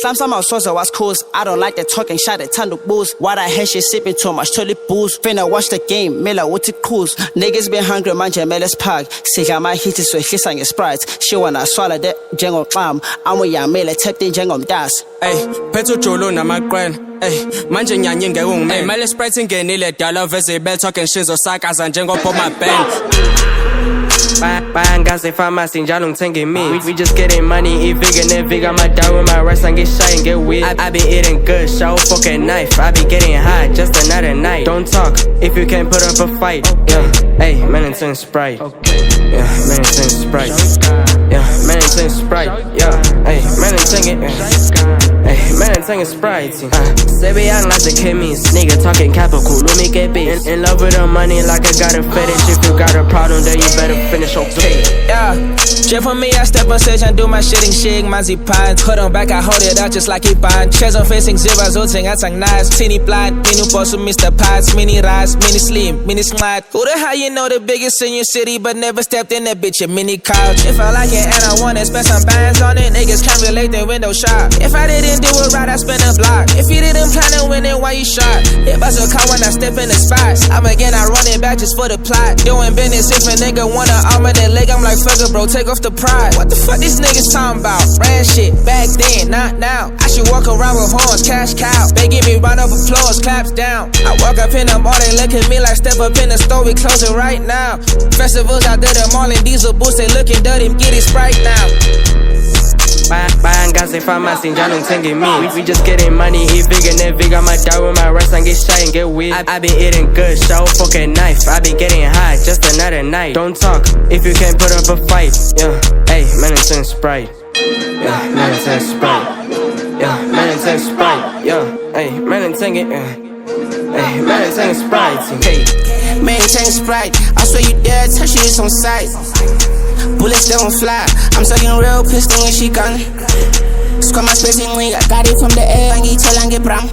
Slime some outsource was cause. I don't like that talking shot at ton of booze. Why that head shit sipping too much toilet booze. Finna watch the game, Miller with it cruise. Niggas been hungry, man, Jamelis Park. Siga my hit is with his and sprites. She wanna swallow that Jango Clam. I'm with Yamela tapped in Jangom Das. Hey, Petro Jolo na my grand. Hey, manje nyanyinge wong man. Mele sprites ngenile dollar vese bell talking shit osakas and Jango pop my band. Buying pharmacy njalo ngithenge me. We just getting money, eat vegan and vegan. My dog with my rice and get shy and get weird. I be eating good, show fucking knife. I be getting high, just another night. Don't talk if you can't put up a fight. Yeah, hey, man and sing Sprite. Yeah, man and sing Sprite. Yeah, man and sing Sprite. Yeah, hey, man and sing it. Hey, man and sing Sprite. Say we young like the Kimmy's. Nigga talking capital, let me get big. In love with the money like I got a fetish. If you got a problem, then you better finish. Okay. Yeah, Jeff for me, I step on stage and do my shitting shake, Mazzy Pines. Put on back, I hold it out just like a band. Chairs on facing zebras, all thing at sang nice. Teeny blind, mini boss with Mr. Pies, mini rise, mini slim, mini slide. Who the hell you know the biggest in your city, but never stepped in that bitch, a mini couch. If I like it and I want to spend some bands on it, niggas can't relate the window shop. If I didn't do it right, I spend a block. If you didn't plan to win it, why you shot? It bust a car when I step in the spots. I'm again, I run it back just for the plot. Doing business if a nigga wanna arm that leg, I'm like, fuck it, bro, take off the pride. What the fuck these niggas talking about? Ran shit back then, not now. I should walk around with horns, cash cow. They give me round of applause, claps down. I walk up in them, all they look at me like step up in the store, we close it right now. Festivals out there, them all in diesel boots, they looking dirty, get it Sprite now. Buying pharmacy njalo ngithenge me. We just getting money, eat vegan and vegan. My dog with my rice and get shy and get weird. I be eating good, show fucking knife. I be getting high, just another night. Don't talk if you can't put up a fight. Yeah, hey, man and sing Sprite. Yeah, man and sing Sprite. Yeah, man and sing Sprite. Yeah, hey, man and sing it. Hey, man and sing Sprite. Hey, man and sing Sprite. I swear you dead, touch you, it's on sight. Bullets don't fly, I'm sucking real pistol when she gun. Squad my spacing wing, I got it from the air, and get tall and get brown.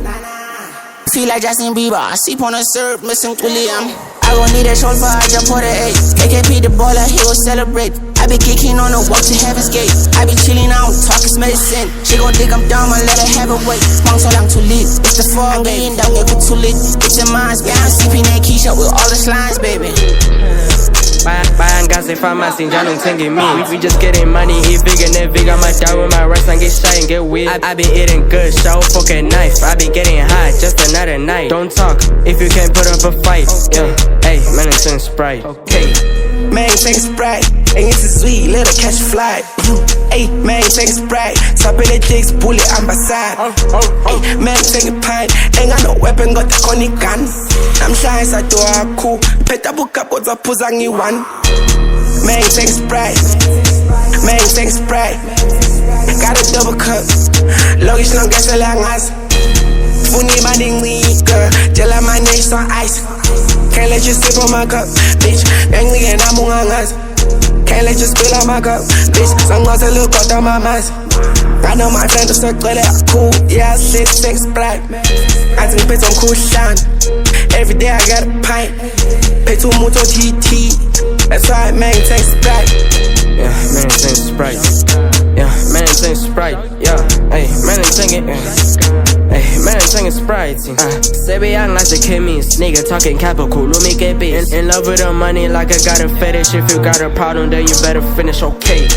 Feel like Justin Bieber, I sleep on a syrup, missing William. I gon' need a shoulder, I jump on the A. KKP the baller, he will celebrate. I be kicking on the walk to heaven's gate. I be chilling out, talking medicine. She gon' think I'm dumb and let her have a wait. Smoke so long to live, it's the fall game. Down here for too lit, it's a minds. Yeah, I'm sipping that Keisha with all the slimes, baby. Buying pharmacy njalo ngithenge me. We just getting money, eat vegan and vegan. My dog with my rice and get shy and get weird. I be eating good, show fucking knife. I be getting high, just another night. Don't talk if you can't put up a fight. Yeah, hey, man and sing Sprite. Okay, man and sing Sprite. And it's a sweet little catch fly. Hey, man and sing Sprite. Top of the dicks, bullet on my side. Hey, man sing a pint. Ain't got no weapon, got the conic gun. I'm shy inside to a cool. Peta buka poza puzangi one. Man sing Sprite. Man sing Sprite. Got a double cup. Logish long gas a lang ass. Funny manning weak, girl. Jella my nails on ice. Can't let you sip on my cup, bitch. Gang me and I'm on us. Can't let you spill on my cup, bitch. Some girls a look out on my mask. I know my friend is circle that cool. Yeah, I sit sex black. I think pay some cool shine. Every day I got a pint. Pay too much on GT. That's why I maintain Sprite. Yeah, man and sing Sprite. Yeah, man and sing Sprite. Yeah, hey, man and sing it. Hey, man and sing Sprite. Say we young like the Kimmy's. Nigga talking capital, let me get big. In love with the money like I got a fetish. If you got a problem, then you better finish okay.